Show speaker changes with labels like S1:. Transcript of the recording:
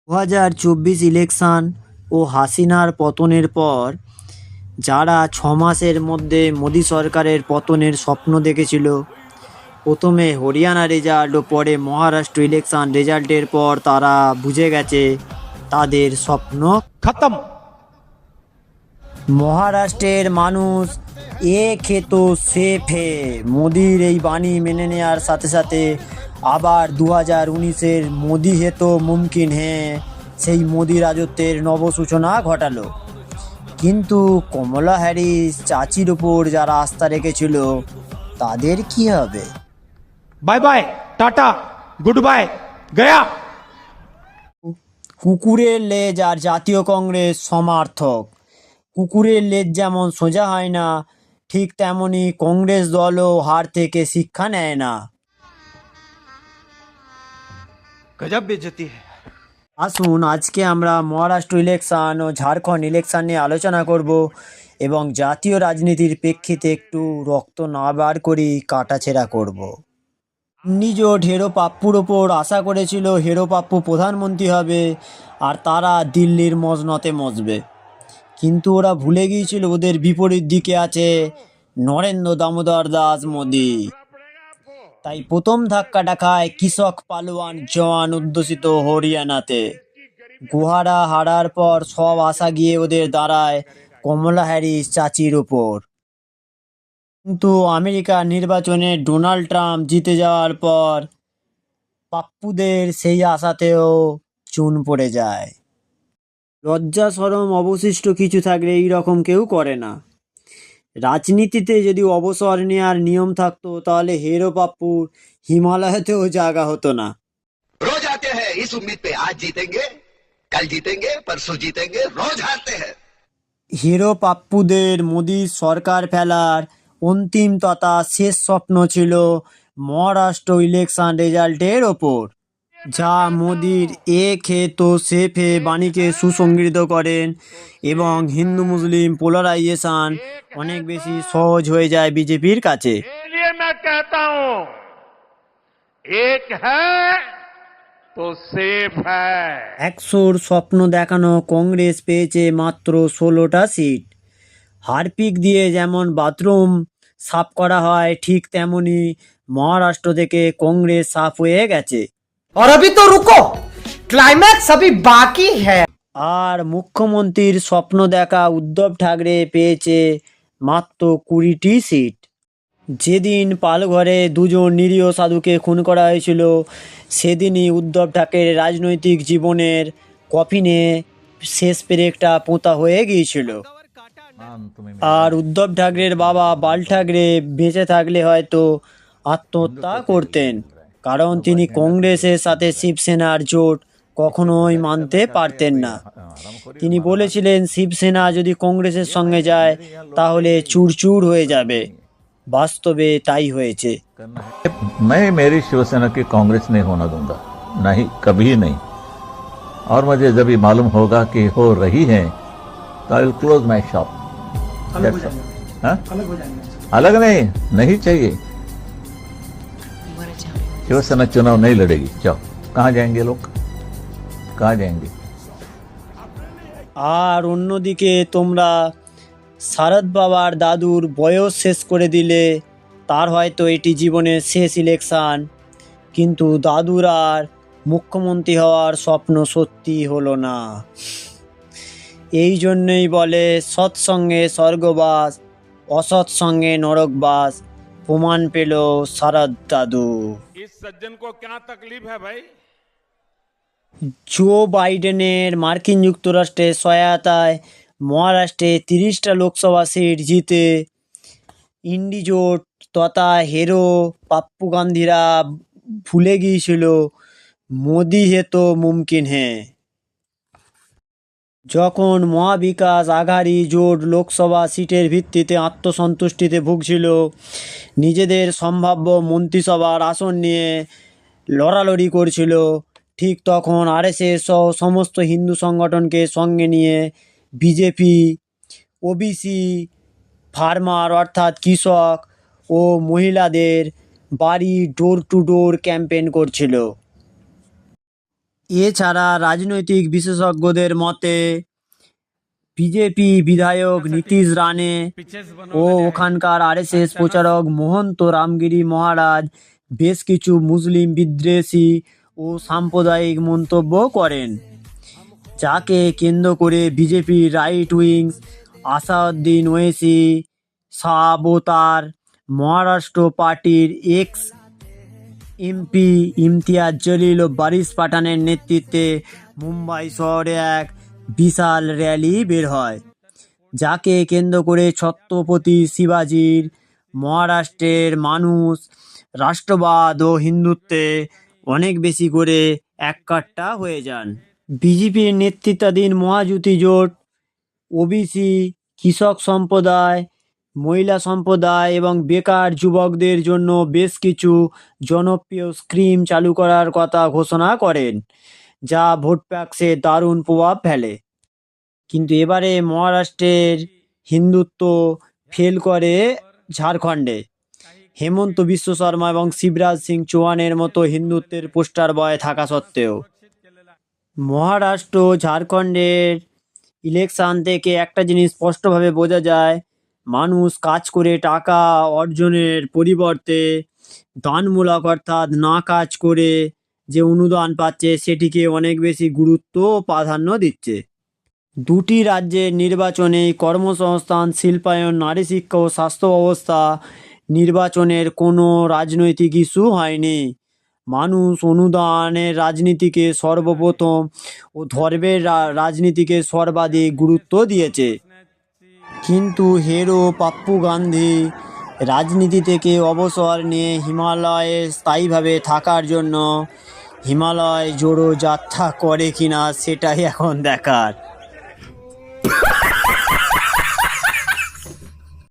S1: 2024 election ও হাসিনার পতনের পর যারা 6 মাসের মধ্যে মোদী সরকারের পতনের স্বপ্ন দেখেছিল, প্রথমে হরিয়ানা রেজাল্ট ও পরে মহারাষ্ট্র ইলেকশন রেজাল্টের পর তারা বুঝে গেছে তাদের স্বপ্ন
S2: खत्म।
S1: মহারাষ্ট্রের মানুষ এ খেত সে ফে মোদির এই বাণী মেনে নেওয়ার সাথে সাথে আবার 2019-এর মোদি হে তো মুমকিন হে সেই মোদি রাজত্বের নবসূচনা ঘটালো। কিন্তু কমলা হ্যারিস চাচির ওপর যারা আস্থা রেখেছিল তাদের কি হবে?
S2: Bye bye tata good bye गया।
S1: কুকুরের লেজ আর জাতীয় কংগ্রেস সমার্থক। কুকুরের লেজ যেমন সোজা হয় না, ঠিক তেমনি কংগ্রেস দলও হার থেকে শিক্ষা নেয় না।
S2: गजब बेइज्जती है।
S1: আসুন আজকে আমরা মহারাষ্ট্র ইলেকশন ও ঝাড়খণ্ড ইলেকশন নিয়ে আলোচনা করব এবং জাতীয় রাজনীতির প্রেক্ষিতে একটু রক্ত না বার করি কাটাছেঁড়া করব। নিজ হেরো পাপ্পুর ওপর আশা করেছিল হেরো পাপ্পু প্রধানমন্ত্রী হবে আর তারা দিল্লির মজনতে মজবে, কিন্তু ওরা ভুলে গিয়েছিল ওদের বিপরীত দিকে আছে নরেন্দ্র দামোদর দাস মোদি। তাই প্রথম ধাক্কাটা খায় কৃষক পালোয়ান জওয়ান অধ্যুষিত হরিয়ানাতে। গুহারা হারার পর সব আশা গিয়ে ওদের দাঁড়ায় কমলা হ্যারিস চাচির ওপর। কিন্তু আমেরিকার নির্বাচনে ডোনাল্ড ট্রাম্প জিতে যাওয়ার পর পাপ্পুদের সেই আশাতেও চুন পড়ে যায়। লজ্জা শরম অবশিষ্ট কিছু থাকলে এইরকম কেউ করে না। রাজনীতিতে যদি অবসর নেওয়ার নিয়ম থাকতো তাহলে হেরো পাপ্পুর হিমালয়তেও জায়গা হতো না।
S3: रोज आते हैं इस उम्मीद पे आज जीतेंगे कल जीतेंगे परसों जीतेंगे रोज हारते हैं।
S1: হিরো পাপ্পুদের মোদির সরকার ফেলার অন্তিম তথা শেষ স্বপ্ন ছিল মহারাষ্ট্র ইলেকশন রেজাল্টের ওপর, যা মোদির এ খে তো সে ফে বাণীকে সুসংগঠিত করেন এবং হিন্দু মুসলিম পোলারাইজেশন অনেক বেশি সহজ হয়ে যায় বিজেপির কাছে।
S4: इसलिए मैं कहता हूं एक है तो सेफ है।
S1: 100-র স্বপ্ন দেখানো কংগ্রেস পেয়েছে মাত্র 16টা সিট। হারপিক দিয়ে যেমন বাথরুম সাফ করা হয় ঠিক তেমনি মহারাষ্ট্র থেকে কংগ্রেস সাফ হয়ে গেছে।
S5: और अभी तो रुको, क्लाइमैक्स अभी बाकी है।
S1: আর মুখ্যমন্ত্রীর স্বপ্ন দেখা উদ্ধব ঠাকরে পেয়েছে মাত্র 20টি সিট। যেদিন পালঘরে দুজন নিরীহ সাধুকে খুন করা হয়েছিল সেদিনই উদ্ধব ঠাকরের রাজনৈতিক জীবনের কফিনে শেষ পেরেকটা পোঁতা হয়ে গিয়েছিল। আর উদ্ধব ঠাকরের বাবা বাল ঠাকরে বেঁচে থাকলে হয়তো আত্মহত্যা করতেন, কারণ তিনি কংগ্রেসের সাথে শিবসেনার জোট কখনোই মানতে পারতেন না। তিনি বলেছিলেন শিবসেনা যদি কংগ্রেসের সঙ্গে যায় তাহলে চুরচুর হয়ে যাবে। বাস্তবে তাই হয়েছে।
S6: मैं मेरी शिवसेना की कांग्रेस नहीं होना दूंगा, नहीं, कभी नहीं। और मुझे जब ये मालूम होगा कि हो रही है तो I will close my shop. अलग नहीं, नहीं चाहिए। शिवसेना चुनाव नहीं लड़ेगी। जाओ, कहाँ जाएंगे लोग, कहाँ जाएंगे?
S1: আর অন্যদিকে তোমরা শারদ বাবার দাদুর বয়স শেষ করে দিলে, তার হয়তো এটি জীবনের শেষ ইলেকশন, কিন্তু দাদুর আর মুখ্যমন্ত্রী হওয়ার স্বপ্ন সত্যি হলো না। এই জন্যই বলে সৎসঙ্গে স্বর্গবাস, অসৎ সঙ্গে নরকবাস, প্রমাণ পেল শারদ দাদু।
S4: इस सज्जन को क्या तकलीफ है भाई?
S1: জো বাইডেনের মার্কিন যুক্তরাষ্ট্রের সহায়তায় মহারাষ্ট্রে 30টা লোকসভা সিট জিতে ইন্ডিজোট তথা হেরো পাপ্পু গান্ধীরা ভুলে গিয়েছিল মোদি হে তো মুমকিন হে। যখন মহাবিকাশ আঘাড়ি জোট লোকসভা সিটের ভিত্তিতে আত্মসন্তুষ্টিতে ভুগছিল, নিজেদের সম্ভাব্য মন্ত্রিসভার আসন নিয়ে লড়ালড়ি করছিল, ঠিক তখন আরএসএস সহ সমস্ত হিন্দু সংগঠনকে সঙ্গে নিয়ে বিজেপি ওবিসি ফার্মার অর্থাৎ কৃষক ও মহিলাদের বাড়ি ডোর টু ডোর ক্যাম্পেইন করছিল। এছাড়া রাজনৈতিক বিশেষজ্ঞদের মতে বিজেপি বিধায়ক নীতিশ রানে ও ওখানকার আরএসএস প্রচারক মহন্ত রামগিরি মহারাজ বেশ কিছু মুসলিম বিদ্বেষী ও সাম্প্রদায়িক মন্তব্য করেন, যাকে কেন্দ্র করে বিজেপির রাইট উইংস আসাউদ্দিন ওয়েসি, সাবোতার, মহারাষ্ট্র পার্টির এক্স এমপি ইমতিয়াজ জলিল ও বারিশ পাঠানের নেতৃত্বে মুম্বাই শহরে এক বিশাল র্যালি বের হয়, যাকে কেন্দ্র করে ছত্রপতি শিবাজির মহারাষ্ট্রের মানুষ রাষ্ট্রবাদ ও হিন্দুত্বে অনেক বেশি করে এককাট্টা হয়ে যান। বিজেপির নেতৃত্বাধীন মহাজোট ওবিসি, কৃষক সম্প্রদায়, মহিলা সম্প্রদায় এবং বেকার যুবকদের জন্য বেশ কিছু জনপ্রিয় স্কিম চালু করার কথা ঘোষণা করেন, যা ভোট বাক্সে দারুণ প্রভাব ফেলে। কিন্তু এবারে মহারাষ্ট্রের হিন্দুত্ব ফেল করে ঝাড়খণ্ডে। হেমন্ত বিশ্ব শর্মা এবং শিবরাজ সিং চৌহানের মতো হিন্দুত্বের পোস্টার বয় থাকা সত্ত্বেও মহারাষ্ট্র ঝাড়খণ্ডের ইলেকশন থেকে একটা জিনিস স্পষ্টভাবে বোঝা যায়, মানুষ কাজ করে টাকা অর্জনের পরিবর্তে দানমূলক অর্থাৎ না কাজ করে যে অনুদান পাচ্ছে সেটিকে অনেক বেশি গুরুত্ব ও প্রাধান্য দিচ্ছে। দুটি রাজ্যের নির্বাচনে কর্মসংস্থান, শিল্পায়ন, নারী শিক্ষা ও স্বাস্থ্য ব্যবস্থা নির্বাচনের কোনো রাজনৈতিক ইস্যু হয়নি। মানুষ অনুদানের রাজনীতিকে সর্বপ্রথম ও ধর্মের রাজনীতিকে সর্বাধিক গুরুত্ব দিয়েছে। কিন্তু হেরো পাপ্পু গান্ধী রাজনীতি থেকে অবসর নিয়ে হিমালয়ে স্থায়ীভাবে থাকার জন্য হিমালয় জোড়ো যাত্রা করে কিনা সেটাই এখন দেখার।